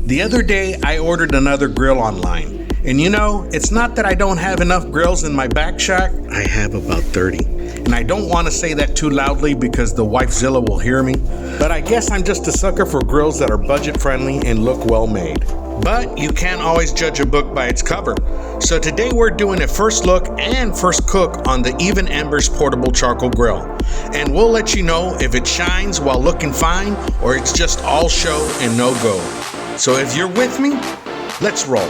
The other day, I ordered another grill online. And you know, it's not that I don't have enough grills in my back shack. I have about 30. And I don't want to say that too loudly because the wifezilla will hear me. But I guess I'm just a sucker for grills that are budget friendly and look well made. But you can't always judge a book by its cover. So today we're doing a first look and first cook on the Even Embers portable charcoal grill. And we'll let you know if it shines while looking fine or it's just all show and no go. So if you're with me, let's roll.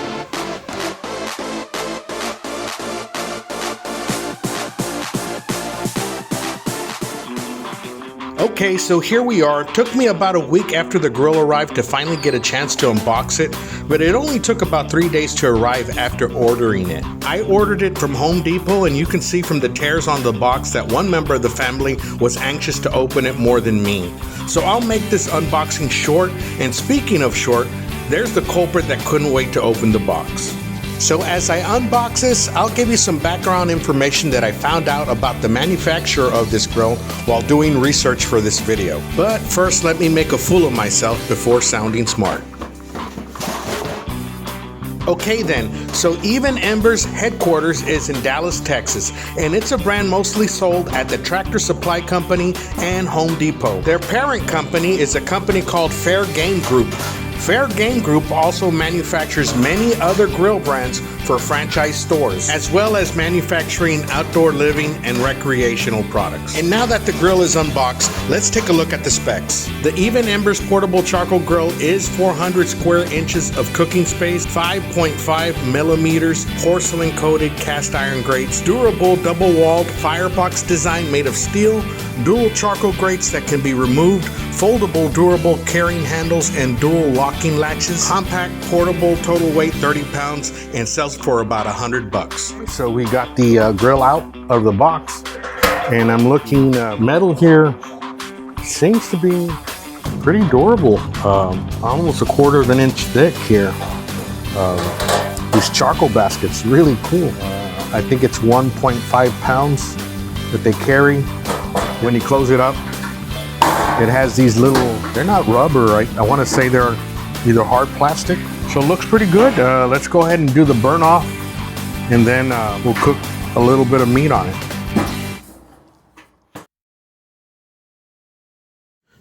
Okay, so here we are. It took me about a week after the grill arrived to finally get a chance to unbox it, but it only took about 3 days to arrive after ordering it. I ordered it from Home Depot, and you can see from the tears on the box that one member of the family was anxious to open it more than me. So I'll make this unboxing short, and speaking of short, there's the culprit that couldn't wait to open the box. So as I unbox this, I'll give you some background information that I found out about the manufacturer of this grill while doing research for this video. But first, let me make a fool of myself before sounding smart. Okay then, so Even Embers headquarters is in Dallas, Texas, and it's a brand mostly sold at the Tractor Supply Company and Home Depot. Their parent company is a company called Fair Game Group. Fair Game Group also manufactures many other grill brands for franchise stores, as well as manufacturing outdoor living and recreational products. And now that the grill is unboxed, let's take a look at the specs. The Even Embers portable charcoal grill is 400 square inches of cooking space, 5.5 millimeters porcelain coated cast iron grates, durable double-walled firebox design made of steel, dual charcoal grates that can be removed, foldable durable carrying handles and dual locking latches, compact portable, total weight 30 pounds, and sells for about $100. So we got the grill out of the box, and I'm looking metal here. Seems to be pretty durable, almost 1/4 of an inch thick here. These charcoal baskets, really cool. I think it's 1.5 pounds that they carry. When you close it up, it has these little, they're not rubber, I want to say they're either hard plastic. So it looks pretty good. Let's go ahead and do the burn off, and then we'll cook a little bit of meat on it.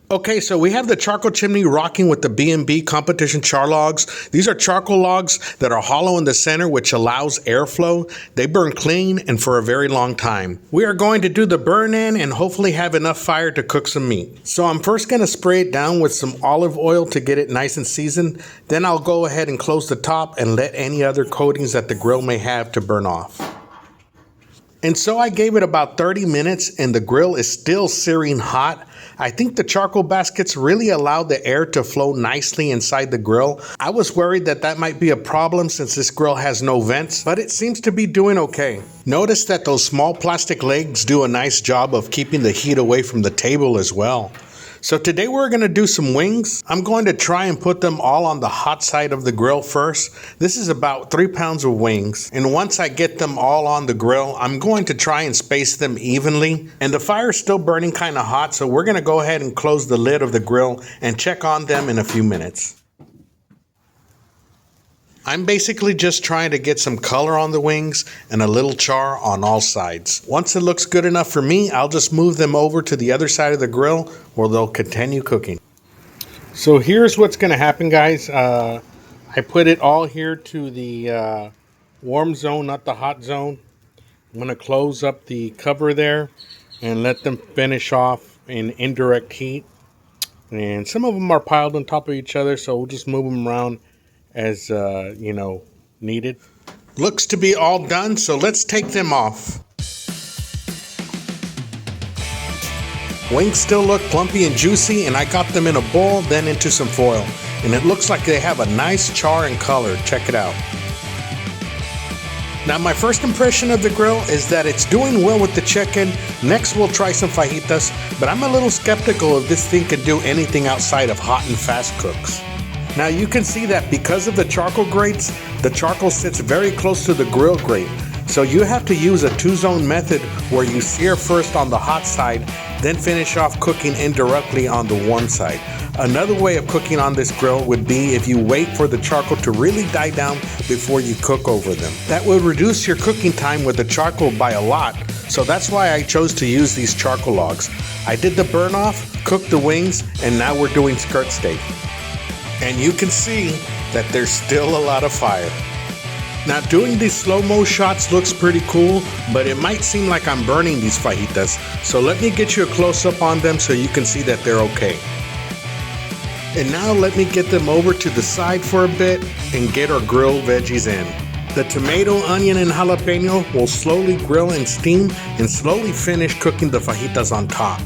Okay, so we have the charcoal chimney rocking with the B&B competition char logs. These are charcoal logs that are hollow in the center, which allows airflow. They burn clean and for a very long time. We are going to do the burn in and hopefully have enough fire to cook some meat. So I'm first going to spray it down with some olive oil to get it nice and seasoned. Then I'll go ahead and close the top and let any other coatings that the grill may have to burn off. And so I gave it about 30 minutes and the grill is still searing hot. I think the charcoal baskets really allowed the air to flow nicely inside the grill. I was worried that that might be a problem since this grill has no vents, but it seems to be doing okay. Notice that those small plastic legs do a nice job of keeping the heat away from the table as well. So today we're going to do some wings. I'm going to try and put them all on the hot side of the grill first. This is about 3 pounds of wings. And once I get them all on the grill, I'm going to try and space them evenly. And the fire's still burning kind of hot, so we're going to go ahead and close the lid of the grill and check on them in a few minutes. I'm basically just trying to get some color on the wings and a little char on all sides. Once it looks good enough for me, I'll just move them over to the other side of the grill where they'll continue cooking. So here's what's going to happen, guys. I put it all here to the warm zone, not the hot zone. I'm going to close up the cover there and let them finish off in indirect heat. And some of them are piled on top of each other, so we'll just move them around as needed. Looks to be all done, so let's take them off. Wings still look plumpy and juicy, and I got them in a bowl, then into some foil. And it looks like they have a nice char and color. Check it out. Now my first impression of the grill is that it's doing well with the chicken. Next we'll try some fajitas, but I'm a little skeptical if this thing can do anything outside of hot and fast cooks. Now you can see that because of the charcoal grates, the charcoal sits very close to the grill grate. So you have to use a 2-zone method where you sear first on the hot side, then finish off cooking indirectly on the warm side. Another way of cooking on this grill would be if you wait for the charcoal to really die down before you cook over them. That would reduce your cooking time with the charcoal by a lot, so that's why I chose to use these charcoal logs. I did the burn off, cooked the wings, and now we're doing skirt steak. And you can see that there's still a lot of fire. Now doing these slow-mo shots looks pretty cool, but it might seem like I'm burning these fajitas, so let me get you a close-up on them so you can see that they're okay. And now let me get them over to the side for a bit and get our grilled veggies in. The tomato, onion, and jalapeno will slowly grill and steam and slowly finish cooking the fajitas on top.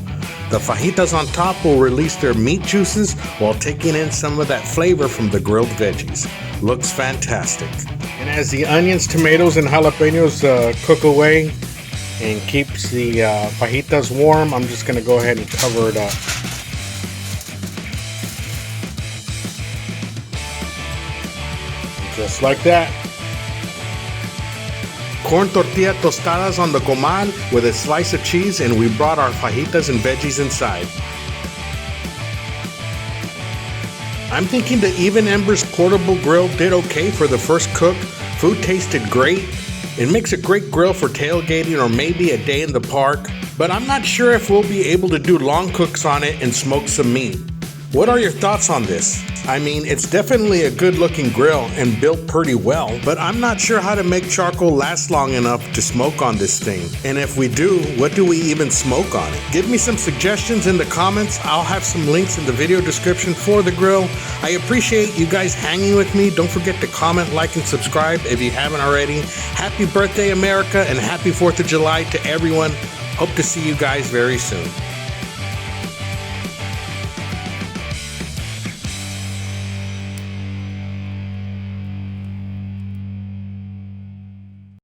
The fajitas on top will release their meat juices while taking in some of that flavor from the grilled veggies. Looks fantastic. And as the onions, tomatoes, and jalapenos cook away and keeps the fajitas warm, I'm just gonna go ahead and cover it up. Just like that. Corn tortilla tostadas on the comal with a slice of cheese, and we brought our fajitas and veggies inside. I'm thinking the Even Embers portable grill did okay for the first cook. Food tasted great. It makes a great grill for tailgating or maybe a day in the park, but I'm not sure if we'll be able to do long cooks on it and smoke some meat. What are your thoughts on this? I mean, it's definitely a good looking grill and built pretty well, but I'm not sure how to make charcoal last long enough to smoke on this thing. And if we do, what do we even smoke on it? Give me some suggestions in the comments. I'll have some links in the video description for the grill. I appreciate you guys hanging with me. Don't forget to comment, like, and subscribe if you haven't already. Happy birthday, America, and happy 4th of July to everyone. Hope to see you guys very soon.